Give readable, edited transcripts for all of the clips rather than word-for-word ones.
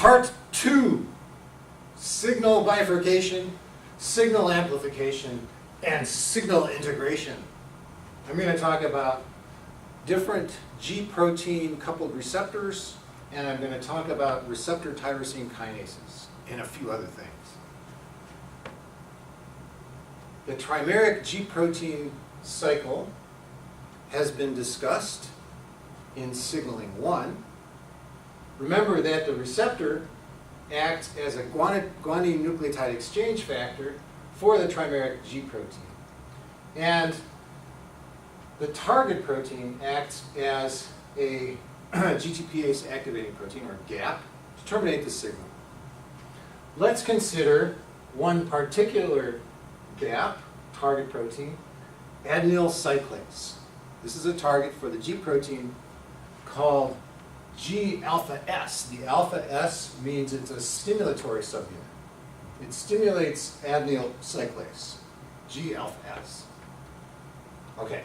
Part 2, signal bifurcation, signal amplification, and signal integration. I'm going to talk about different G protein coupled receptors, and I'm going to talk about receptor tyrosine kinases and a few other things. The trimeric G protein cycle has been discussed in signaling 1. Remember that the receptor acts as a guanine nucleotide exchange factor for the trimeric G protein. And the target protein acts as a GTPase activating protein, or GAP, to terminate the signal. Let's consider one particular GAP, target protein, adenyl cyclase. This is a target for the G protein called G alpha S. The alpha S means it's a stimulatory subunit. It stimulates adenyl cyclase, G alpha S. Okay.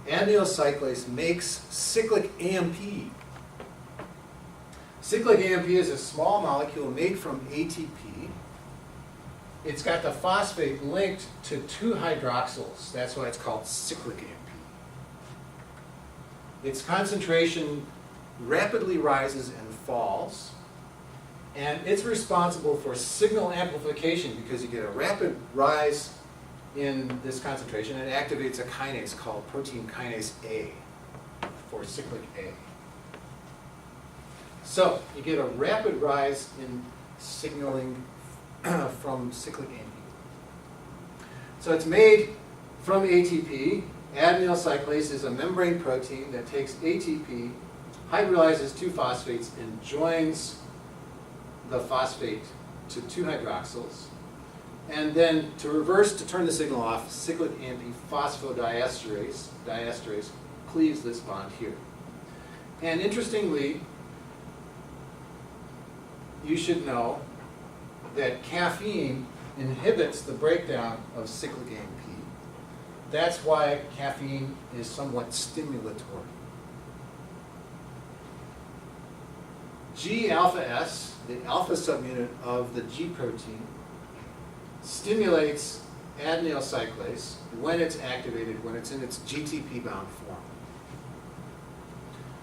Adenyl cyclase makes cyclic AMP. Cyclic AMP is a small molecule made from ATP. It's got the phosphate linked to 2 hydroxyls. That's why it's called cyclic AMP. Its concentration rapidly rises and falls, and it's responsible for signal amplification because you get a rapid rise in this concentration and it activates a kinase called protein kinase A for cyclic A. So you get a rapid rise in signaling from cyclic AMP. So it's made from ATP. Adenyl cyclase is a membrane protein that takes ATP, hydrolyzes 2 phosphates, and joins the phosphate to 2 hydroxyls. And then to turn the signal off, cyclic AMP phosphodiesterase cleaves this bond here. And interestingly, you should know that caffeine inhibits the breakdown of cyclic AMP. That's why caffeine is somewhat stimulatory. G alpha S, the alpha subunit of the G protein, stimulates adenyl cyclase when it's activated, when it's in its GTP-bound form.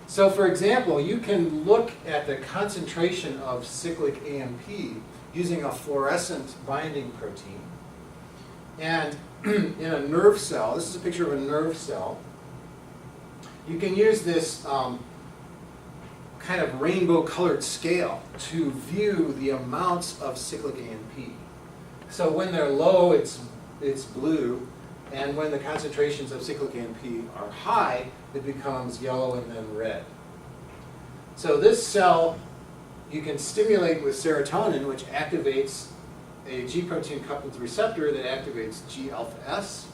So for example, you can look at the concentration of cyclic AMP using a fluorescent binding protein. And in a nerve cell, this is a picture of a nerve cell, you can use this kind of rainbow-colored scale to view the amounts of cyclic AMP. So when they're low, it's blue, and when the concentrations of cyclic AMP are high, it becomes yellow and then red. So this cell you can stimulate with serotonin, which activates a G protein coupled receptor that activates G alpha S.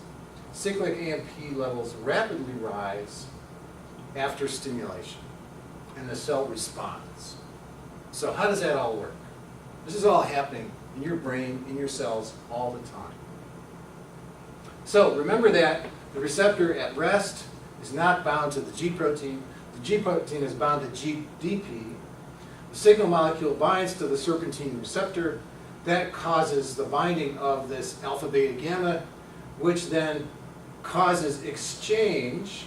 Cyclic AMP levels rapidly rise after stimulation, and the cell responds. So how does that all work? This is all happening in your brain, in your cells, all the time. So remember that the receptor at rest is not bound to the G protein. The G protein is bound to GDP. The signal molecule binds to the serpentine receptor. That causes the binding of this alpha, beta, gamma, which then causes exchange.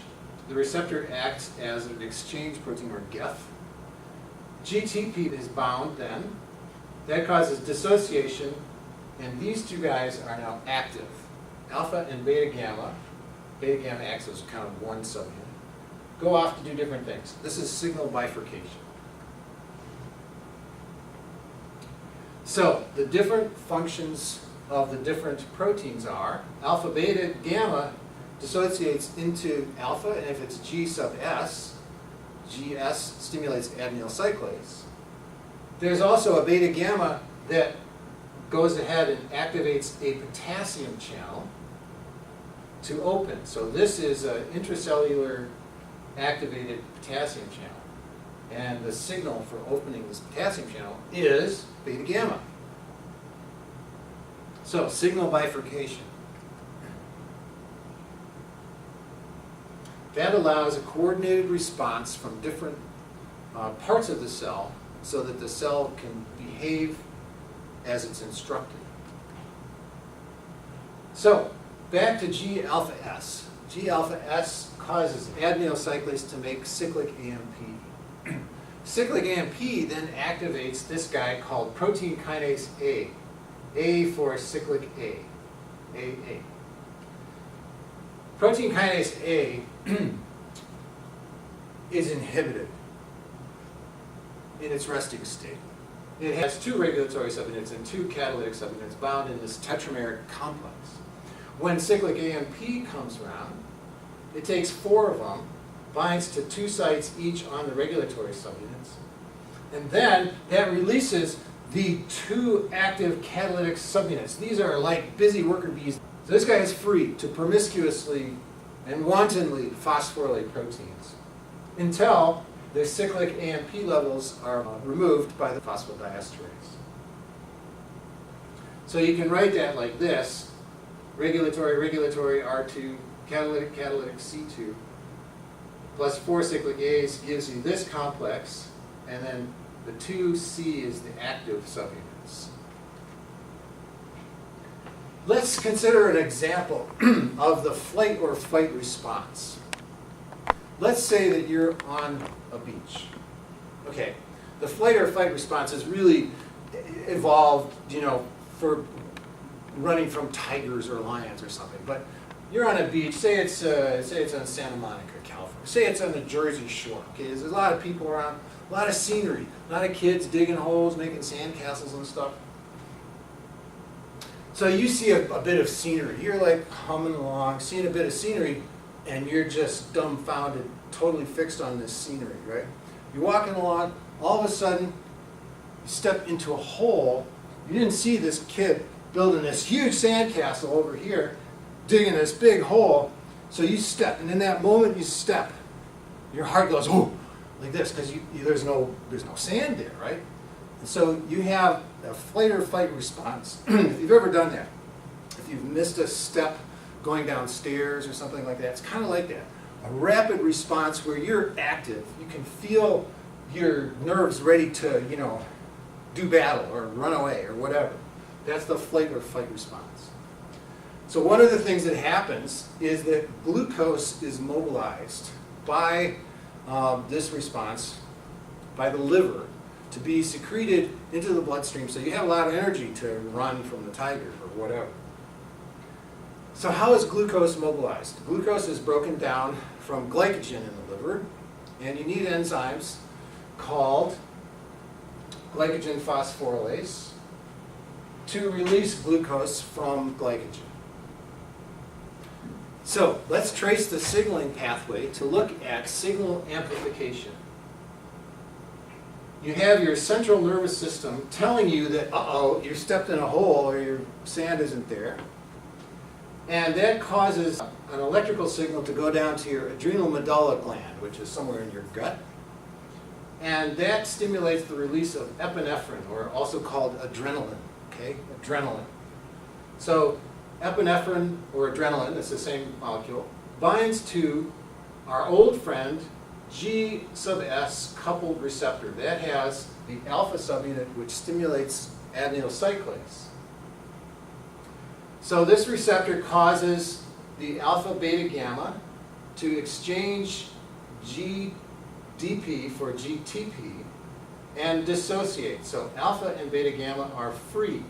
The receptor acts as an exchange protein, or GEF. GTP is bound then. That causes dissociation, and these 2 guys are now active. Alpha and beta gamma acts as kind of one subunit, go off to do different things. This is signal bifurcation. So the different functions of the different proteins are alpha, beta, gamma dissociates into alpha, and if it's G sub S, GS stimulates adenyl cyclase. There's also a beta gamma that goes ahead and activates a potassium channel to open. So this is an intracellular activated potassium channel. And the signal for opening this potassium channel is beta gamma. So signal bifurcation. That allows a coordinated response from different parts of the cell so that the cell can behave as it's instructed. So, back to G-alpha S. G-alpha S causes adenyl cyclase to make cyclic AMP. Cyclic AMP then activates this guy called protein kinase A. A for cyclic A. AA. Protein kinase A is inhibited in its resting state. It has 2 regulatory subunits and 2 catalytic subunits bound in this tetrameric complex. When cyclic AMP comes around, it takes 4 of them, binds to 2 sites each on the regulatory subunits, and then that releases the 2 active catalytic subunits. These are like busy worker bees. So this guy is free to promiscuously and wantonly phosphorylate proteins until the cyclic AMP levels are removed by the phosphodiesterase. So you can write that like this: regulatory R2, catalytic C2, plus 4 cyclic A's gives you this complex, and then the 2C is the active subunits. Let's consider an example of the flight or fight response. Let's say that you're on a beach. Okay, the flight or fight response is really evolved, for running from tigers or lions or something. But you're on a beach. Say it's on Santa Monica, California. Say it's on the Jersey Shore. Okay, there's a lot of people around, a lot of scenery, a lot of kids digging holes, making sandcastles and stuff. So you see a bit of scenery. You're like humming along, seeing a bit of scenery, and you're just dumbfounded, totally fixed on this scenery, right? You're walking along, all of a sudden, you step into a hole. You didn't see this kid building this huge sandcastle over here, digging this big hole, so you step, and in that moment you step, your heart goes, oh, like this, because there's no sand there, right? And so you have a flight or fight response. If you've ever done that, if you've missed a step going downstairs or something like that, it's kind of like that. A rapid response where you're active. You can feel your nerves ready to, do battle or run away or whatever. That's the flight or fight response. So one of the things that happens is that glucose is mobilized by this response, by the liver, to be secreted into the bloodstream, so you have a lot of energy to run from the tiger or whatever. So how is glucose mobilized? Glucose is broken down from glycogen in the liver, and you need enzymes called glycogen phosphorylase to release glucose from glycogen. So let's trace the signaling pathway to look at signal amplification. You have your central nervous system telling you that, uh-oh, you stepped in a hole or your sand isn't there. And that causes an electrical signal to go down to your adrenal medulla gland, which is somewhere in your gut. And that stimulates the release of epinephrine, or also called adrenaline, okay? Adrenaline. So epinephrine, or adrenaline, it's the same molecule, binds to our old friend G sub S coupled receptor. That has the alpha subunit which stimulates adenyl cyclase. So this receptor causes the alpha beta gamma to exchange GDP for GTP and dissociate. So alpha and beta gamma are free.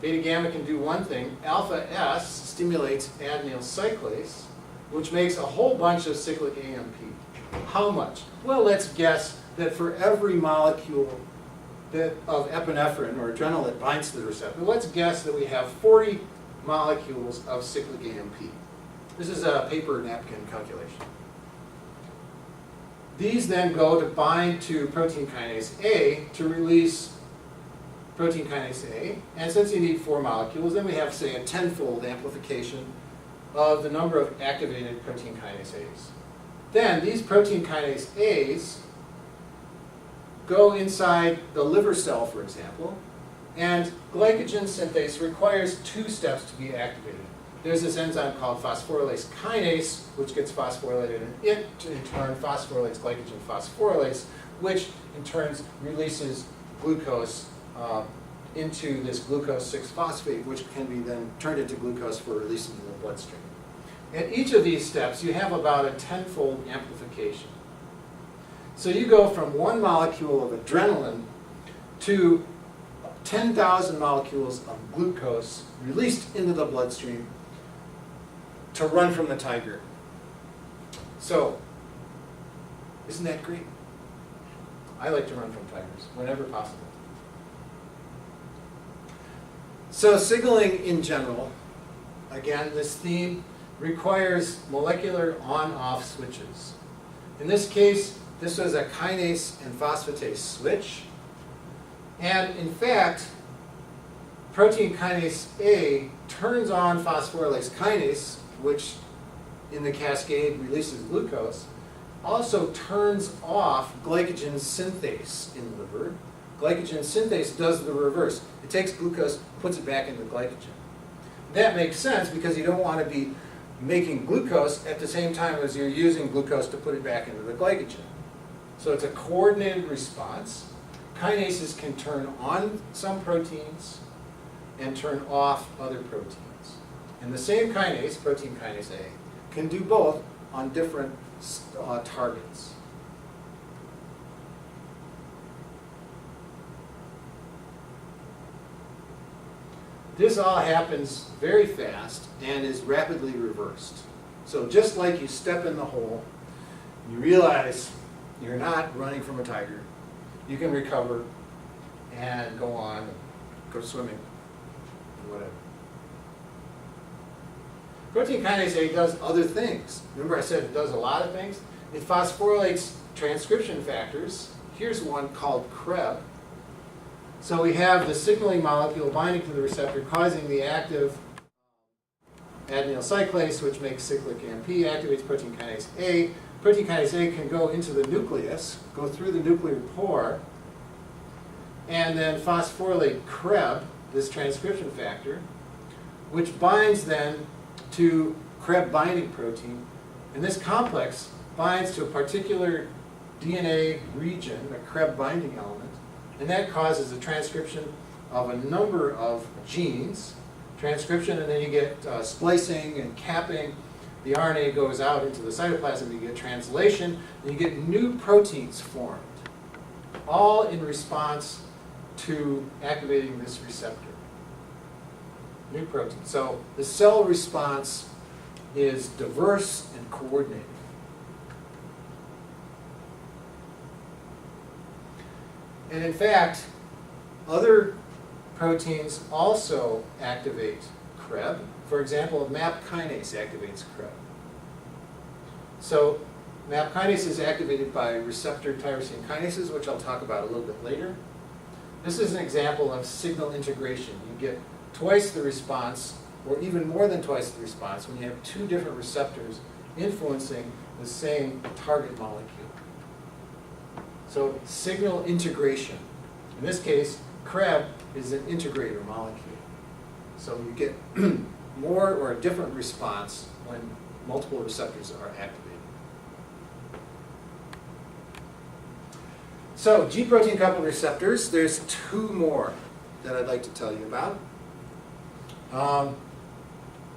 Beta gamma can do one thing. Alpha S stimulates adenyl cyclase, which makes a whole bunch of cyclic AMP. How much? Well, let's guess that for every molecule of epinephrine or adrenaline that binds to the receptor, let's guess that we have 40 molecules of cyclic AMP. This is a paper napkin calculation. These then go to bind to protein kinase A to release protein kinase A, and since you need 4 molecules, then we have, say, a 10-fold amplification of the number of activated protein kinase A's. Then these protein kinase A's go inside the liver cell, for example, and glycogen synthase requires 2 steps to be activated. there's this enzyme called phosphorylase kinase, which gets phosphorylated, and it, in turn, phosphorylates glycogen phosphorylase, which in turn releases glucose into this glucose 6-phosphate, which can be then turned into glucose for release into the bloodstream. At each of these steps, you have about a 10-fold amplification. So you go from 1 molecule of adrenaline to 10,000 molecules of glucose released into the bloodstream to run from the tiger. So, isn't that great? I like to run from tigers whenever possible. So signaling in general, again, this theme requires molecular on-off switches. In this case, this was a kinase and phosphatase switch. And in fact, protein kinase A turns on phosphorylase kinase, which in the cascade releases glucose, also turns off glycogen synthase in the liver. Glycogen synthase does the reverse. It takes glucose, puts it back into glycogen. That makes sense because you don't want to be making glucose at the same time as you're using glucose to put it back into the glycogen. So it's a coordinated response. Kinases can turn on some proteins and turn off other proteins. And the same kinase, protein kinase A, can do both on different targets. This all happens very fast and is rapidly reversed. So just like you step in the hole, you realize you're not running from a tiger. You can recover and go on, and go swimming, whatever. Protein kinase A does other things. Remember I said it does a lot of things? It phosphorylates transcription factors. Here's one called CREB. So we have the signaling molecule binding to the receptor causing the active adenyl cyclase, which makes cyclic AMP, activates protein kinase A. Protein kinase A can go into the nucleus, go through the nuclear pore, and then phosphorylate CREB, this transcription factor, which binds then to CREB binding protein. And this complex binds to a particular DNA region, a CREB binding element, and that causes the transcription of a number of genes, transcription, and then you get splicing and capping. The RNA goes out into the cytoplasm, you get translation, and you get new proteins formed, all in response to activating this receptor. New proteins. So the cell response is diverse and coordinated. And in fact, other proteins also activate CREB. For example, MAP kinase activates CREB. So MAP kinase is activated by receptor tyrosine kinases, which I'll talk about a little bit later. This is an example of signal integration. You get twice the response, or even more than twice the response, when you have two different receptors influencing the same target molecule. So signal integration. In this case, CREB is an integrator molecule. So you get more or a different response when multiple receptors are activated. So G protein coupled receptors, there's two more that I'd like to tell you about.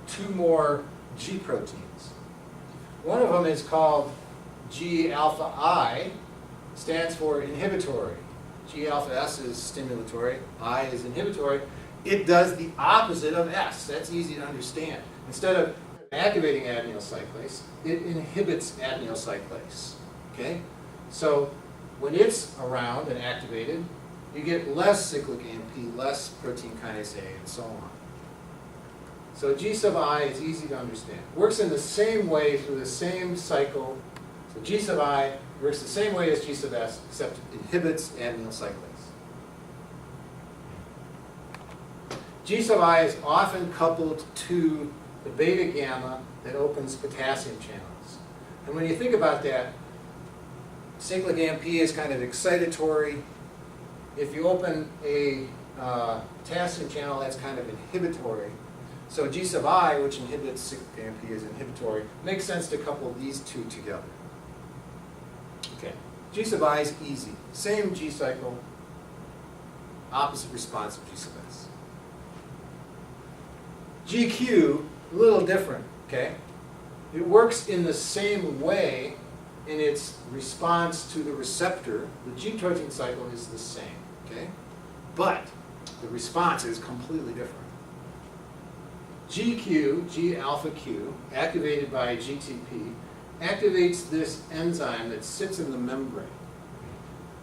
Two more G proteins. One of them is called G alpha I, stands for inhibitory. G alpha S is stimulatory, I is inhibitory. It does the opposite of S. That's easy to understand. Instead of activating adenyl cyclase, it inhibits adenyl cyclase. Okay? So when it's around and activated, you get less cyclic AMP, less protein kinase A, and so on. So G sub I is easy to understand. Works in the same way through the same cycle. So G sub I works the same way as G sub S, except it inhibits adenyl cyclase. G sub I is often coupled to the beta gamma that opens potassium channels. And when you think about that, cyclic AMP is kind of excitatory. If you open a potassium channel, that's kind of inhibitory. So G sub I, which inhibits cyclic AMP, is inhibitory. Makes sense to couple these two together. Okay. G sub I is easy. Same G cycle, opposite response of G sub S. GQ, a little different, okay? It works in the same way in its response to the receptor. The G protein cycle is the same, okay? But the response is completely different. GQ, G alpha Q, activated by GTP, activates this enzyme that sits in the membrane.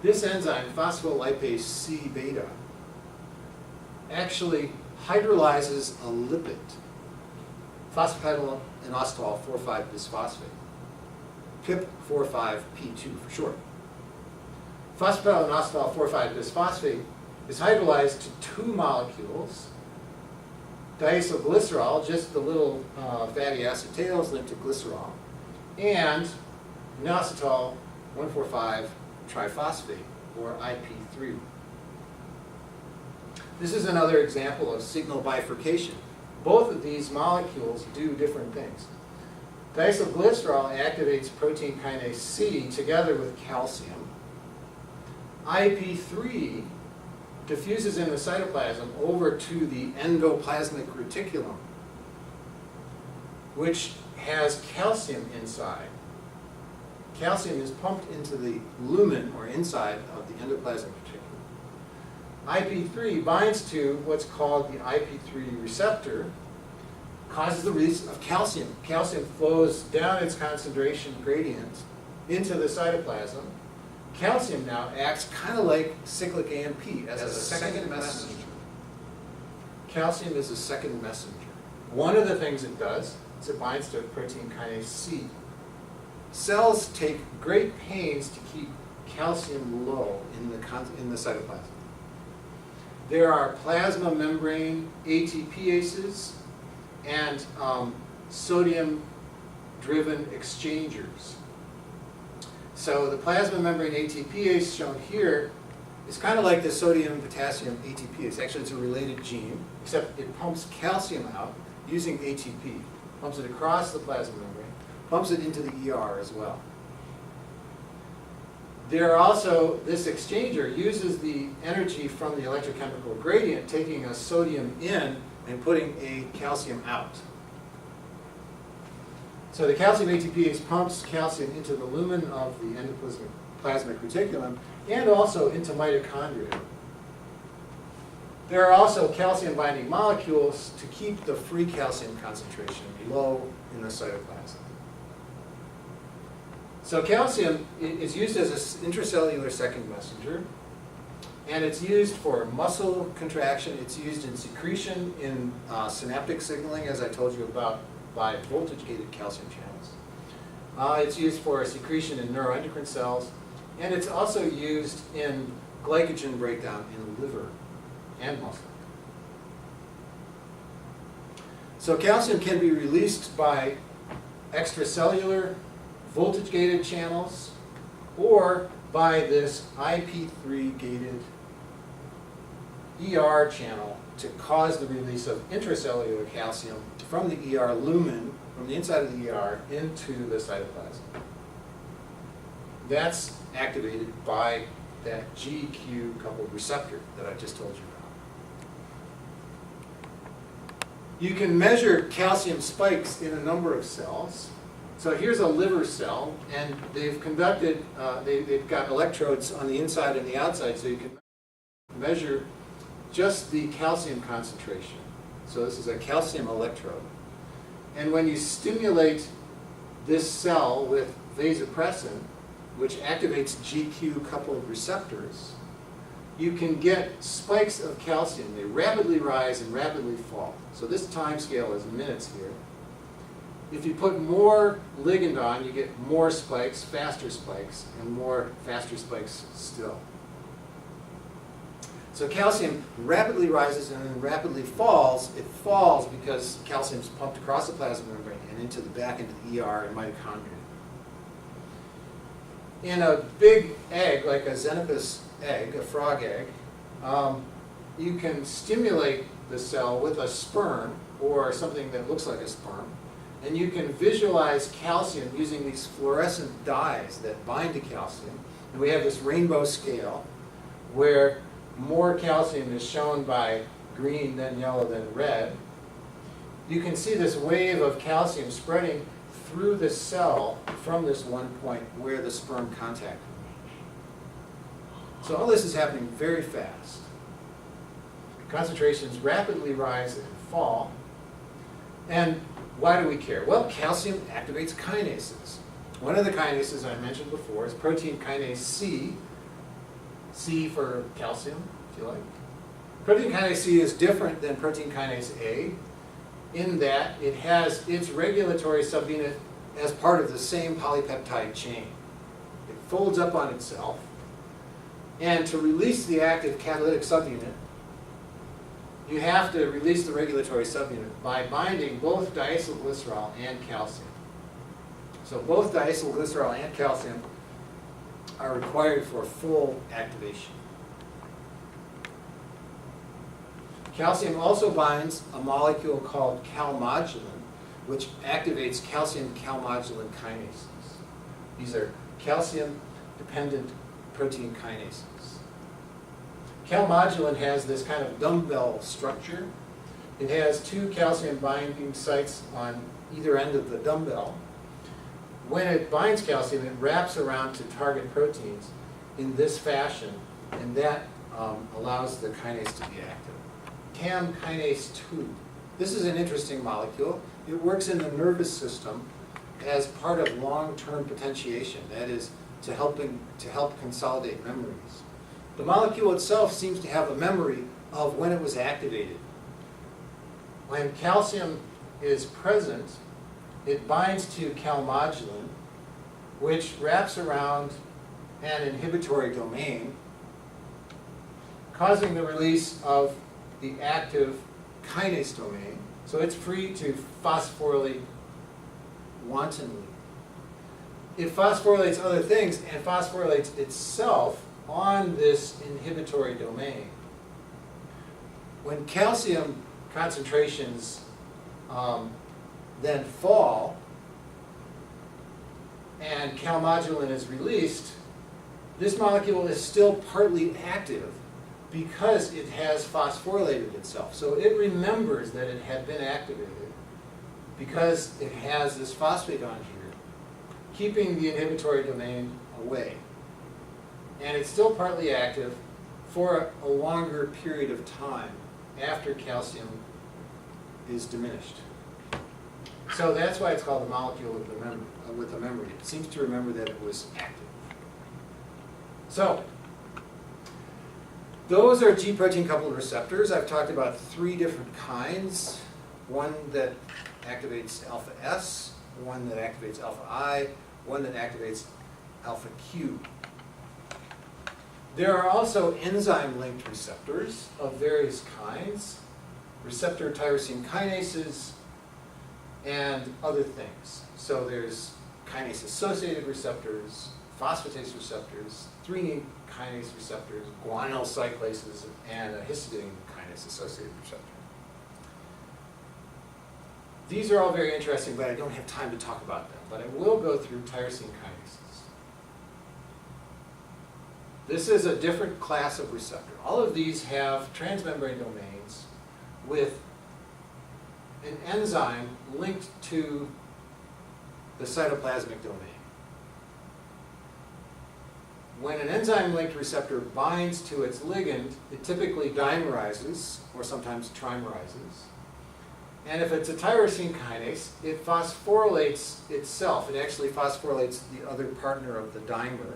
This enzyme, phospholipase C beta, actually hydrolyzes a lipid, phosphatidylinositol 4,5-bisphosphate, PIP45P2 for short. Phosphatidylinositol 4,5-bisphosphate is hydrolyzed to two molecules, diacylglycerol, just the little fatty acid tails linked to glycerol, and inositol 1,4,5-triphosphate, or IP3. This is another example of signal bifurcation. Both of these molecules do different things. Diacylglycerol activates protein kinase C together with calcium. IP3 diffuses in the cytoplasm over to the endoplasmic reticulum, which has calcium inside. Calcium is pumped into the lumen, or inside, of the endoplasmic reticulum. IP3 binds to what's called the IP3 receptor, causes the release of calcium. Calcium flows down its concentration gradient into the cytoplasm. Calcium now acts kind of like cyclic AMP as a second messenger. Calcium is a second messenger. One of the things it does is it binds to protein kinase C. Cells take great pains to keep calcium low in the cytoplasm. There are plasma membrane ATPases and sodium-driven exchangers. So the plasma membrane ATPase shown here is kind of like the sodium-potassium ATPase. Actually, it's a related gene, except it pumps calcium out using ATP. Pumps it across the plasma membrane, pumps it into the ER as well. There are also, this exchanger uses the energy from the electrochemical gradient, taking a sodium in and putting a calcium out. So the calcium ATPase pumps calcium into the lumen of the endoplasmic reticulum and also into mitochondria. There are also calcium-binding molecules to keep the free calcium concentration low in the cytoplasm. So calcium is used as an intracellular second messenger, and it's used for muscle contraction. It's used in secretion, in synaptic signaling, as I told you about, by voltage-gated calcium channels. It's used for secretion in neuroendocrine cells, and it's also used in glycogen breakdown in liver and muscle. So calcium can be released by extracellular voltage-gated channels or by this IP3-gated ER channel to cause the release of intracellular calcium from the ER lumen, from the inside of the ER, into the cytoplasm. That's activated by that GQ coupled receptor that I just told you about. You can measure calcium spikes in a number of cells. So here's a liver cell, and they've conducted, they've got electrodes on the inside and the outside, so you can measure just the calcium concentration. So this is a calcium electrode. And when you stimulate this cell with vasopressin, which activates GQ-coupled receptors, you can get spikes of calcium. They rapidly rise and rapidly fall. So this time scale is minutes here. If you put more ligand on, you get more spikes, faster spikes, and more faster spikes still. So calcium rapidly rises and then rapidly falls. It falls because calcium is pumped across the plasma membrane and into the back into the ER and mitochondria. In a big egg, like a xenopus egg, a frog egg, you can stimulate the cell with a sperm or something that looks like a sperm, and you can visualize calcium using these fluorescent dyes that bind to calcium. And we have this rainbow scale where more calcium is shown by green, then yellow, then red. You can see this wave of calcium spreading through the cell from this one point where the sperm contacted. So all this is happening very fast. Concentrations rapidly rise and fall. And why do we care? Well, calcium activates kinases. One of the kinases I mentioned before is protein kinase C. C for calcium, if you like. Protein kinase C is different than protein kinase A in that it has its regulatory subunit as part of the same polypeptide chain. It folds up on itself. And to release the active catalytic subunit, you have to release the regulatory subunit by binding both diacylglycerol and calcium. So both diacylglycerol and calcium are required for full activation. Calcium also binds a molecule called calmodulin, which activates calcium calmodulin kinases. These are calcium-dependent protein kinases. Calmodulin has this kind of dumbbell structure. It has two calcium binding sites on either end of the dumbbell. When it binds calcium, it wraps around to target proteins in this fashion, and that allows the kinase to be active. CAM kinase 2. This is an interesting molecule. It works in the nervous system as part of long-term potentiation, that is, to help consolidate memories. The molecule itself seems to have a memory of when it was activated. When calcium is present, it binds to calmodulin, which wraps around an inhibitory domain, causing the release of the active kinase domain. So it's free to phosphorylate wantonly. It phosphorylates other things and phosphorylates itself on this inhibitory domain. When calcium concentrations then fall and calmodulin is released, this molecule is still partly active because it has phosphorylated itself. So it remembers that it had been activated because it has this phosphate on here, keeping the inhibitory domain away. And it's still partly active for a longer period of time after calcium is diminished. So that's why it's called the molecule with a memory. It seems to remember that it was active. So those are G protein coupled receptors. I've talked about three different kinds. One that activates alpha S, one that activates alpha I, one that activates alpha Q. There are also enzyme-linked receptors of various kinds, receptor tyrosine kinases, and other things. So there's kinase-associated receptors, phosphatase receptors, threonine kinase receptors, guanyl cyclases, and a histidine kinase-associated receptor. These are all very interesting, but I don't have time to talk about them. But I will go through tyrosine kinases. This is a different class of receptor. All of these have transmembrane domains with an enzyme linked to the cytoplasmic domain. When an enzyme-linked receptor binds to its ligand, it typically dimerizes, or sometimes trimerizes. And if it's a tyrosine kinase, it phosphorylates itself. It actually phosphorylates the other partner of the dimer,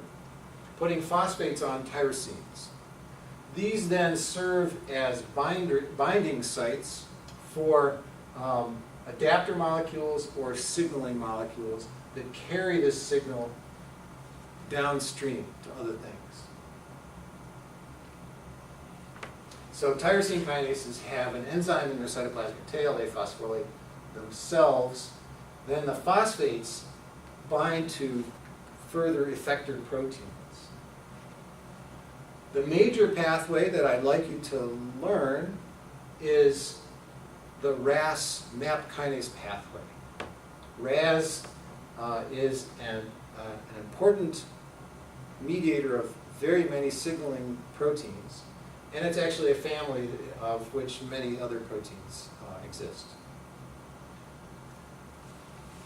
putting phosphates on tyrosines. These then serve as binding sites for adapter molecules or signaling molecules that carry this signal downstream to other things. So tyrosine kinases have an enzyme in their cytoplasmic tail. They phosphorylate themselves. Then the phosphates bind to further effector proteins. The major pathway that I'd like you to learn is the RAS MAP kinase pathway. RAS is an important mediator of very many signaling proteins, and it's actually a family of which many other proteins exist.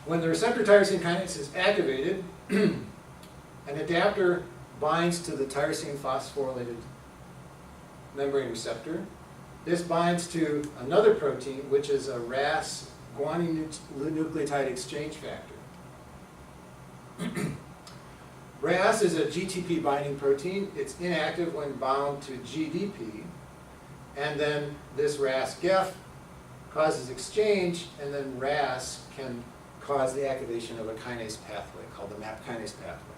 When the receptor tyrosine kinase is activated, an adapter binds to the tyrosine phosphorylated membrane receptor. This binds to another protein, which is a RAS guanine nucleotide exchange factor. RAS is a GTP binding protein. It's inactive when bound to GDP, and then this RAS-GEF causes exchange, and then RAS can cause the activation of a kinase pathway called the MAP kinase pathway.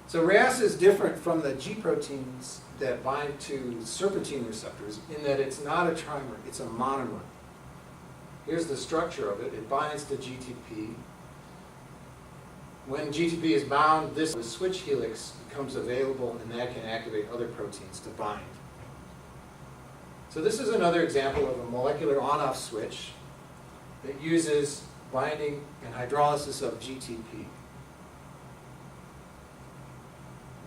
So RAS is different from the G proteins that bind to serpentine receptors in that it's not a trimer, it's a monomer. Here's the structure of it. It binds to GTP. When GTP is bound, this switch helix becomes available, and that can activate other proteins to bind. So this is another example of a molecular on-off switch that uses binding and hydrolysis of GTP.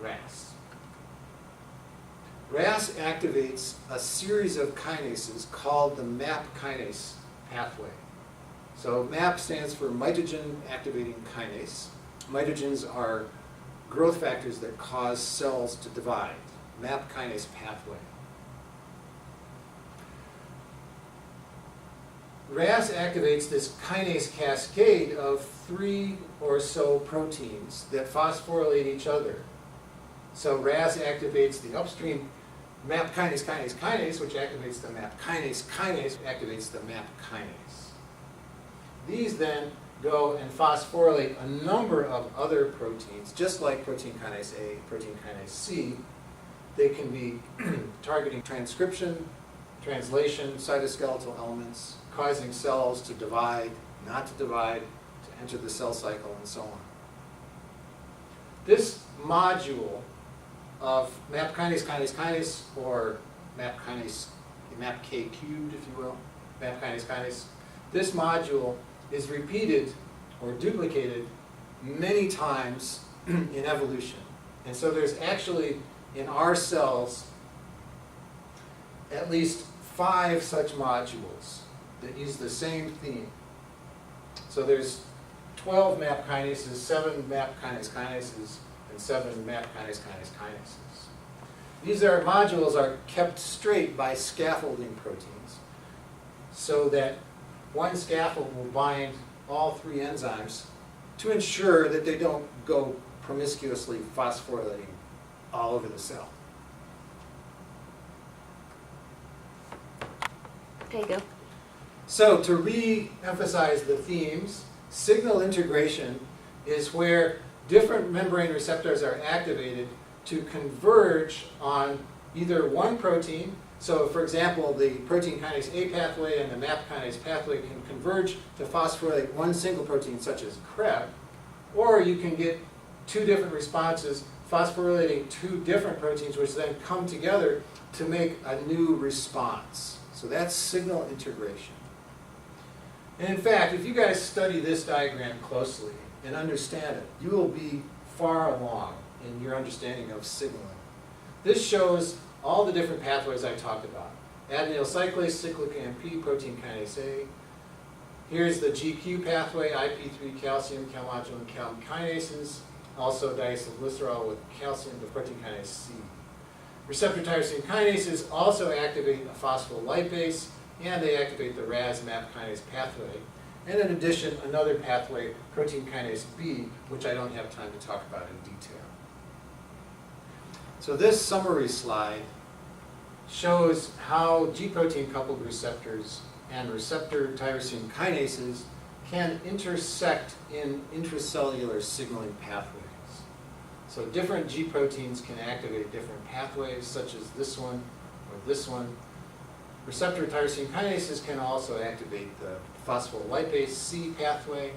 RAS. RAS activates a series of kinases called the MAP kinase pathway. So MAP stands for mitogen activating kinase. Mitogens are growth factors that cause cells to divide. MAP kinase pathway. RAS activates this kinase cascade of 3 or so proteins that phosphorylate each other. So RAS activates the upstream MAP kinase, which activates the MAP kinase, activates the MAP kinase. These then go and phosphorylate a number of other proteins, just like protein kinase A, protein kinase C. They can be targeting transcription, translation, cytoskeletal elements, causing cells to divide, not to divide, to enter the cell cycle, and so on. This module of MAP kinase, or MAP kinase, MAP K cubed, if you will, MAP kinase, this module is repeated or duplicated many times in evolution. And so there's actually, in our cells, at least 5 such modules that use the same theme. So there's 12 MAP kinases, 7 MAP kinases, and 7 MAP kinases. These modules are kept straight by scaffolding proteins, so that one scaffold will bind all 3 enzymes to ensure that they don't go promiscuously phosphorylating all over the cell. Okay, go. So to re-emphasize the themes, signal integration is where different membrane receptors are activated to converge on either one protein. So for example, the protein kinase A pathway and the MAP kinase pathway can converge to phosphorylate one single protein, such as CREB, or you can get 2 different responses phosphorylating 2 different proteins, which then come together to make a new response. So that's signal integration. And in fact, if you guys study this diagram closely and understand it, you will be far along in your understanding of signaling. This shows all the different pathways I talked about. Adenyl cyclase, cyclic AMP, protein kinase A. Here's the GQ pathway, IP3 calcium, calmodulin, calm kinases. Also diacylglycerol with calcium, the protein kinase C. Receptor tyrosine kinases also activate a phospholipase, and they activate the RAS-MAP kinase pathway. And in addition, another pathway, protein kinase B, which I don't have time to talk about in detail. So this summary slide shows how G-protein coupled receptors and receptor tyrosine kinases can intersect in intracellular signaling pathways. So different G proteins can activate different pathways, such as this one or this one. Receptor tyrosine kinases can also activate the phospholipase C pathway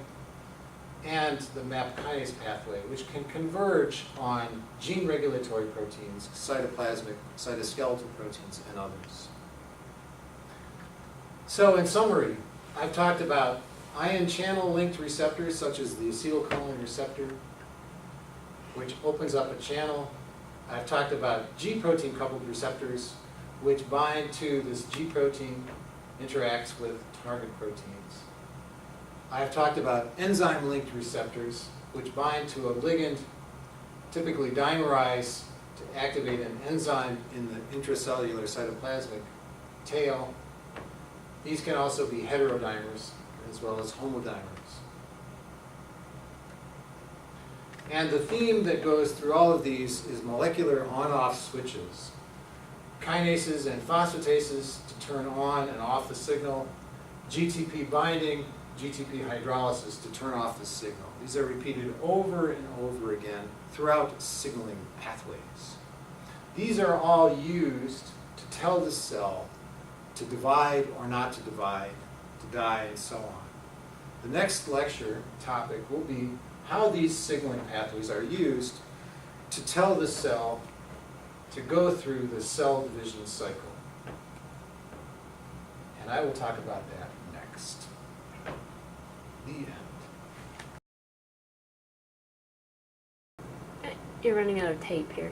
and the MAP kinase pathway, which can converge on gene regulatory proteins, cytoplasmic, cytoskeletal proteins, and others. So in summary, I've talked about ion channel linked receptors such as the acetylcholine receptor, which opens up a channel. I've talked about G protein coupled receptors, which bind to this G protein, interacts with target proteins. I've talked about enzyme linked receptors, which bind to a ligand, typically dimerase, to activate an enzyme in the intracellular cytoplasmic tail. These can also be heterodimers as well as homodimers. And the theme that goes through all of these is molecular on-off switches. Kinases and phosphatases to turn on and off the signal. GTP binding, GTP hydrolysis to turn off the signal. These are repeated over and over again throughout signaling pathways. These are all used to tell the cell to divide or not to divide, to die, and so on. The next lecture topic will be how these signaling pathways are used to tell the cell to go through the cell division cycle. And I will talk about that next. The end. You're running out of tape here.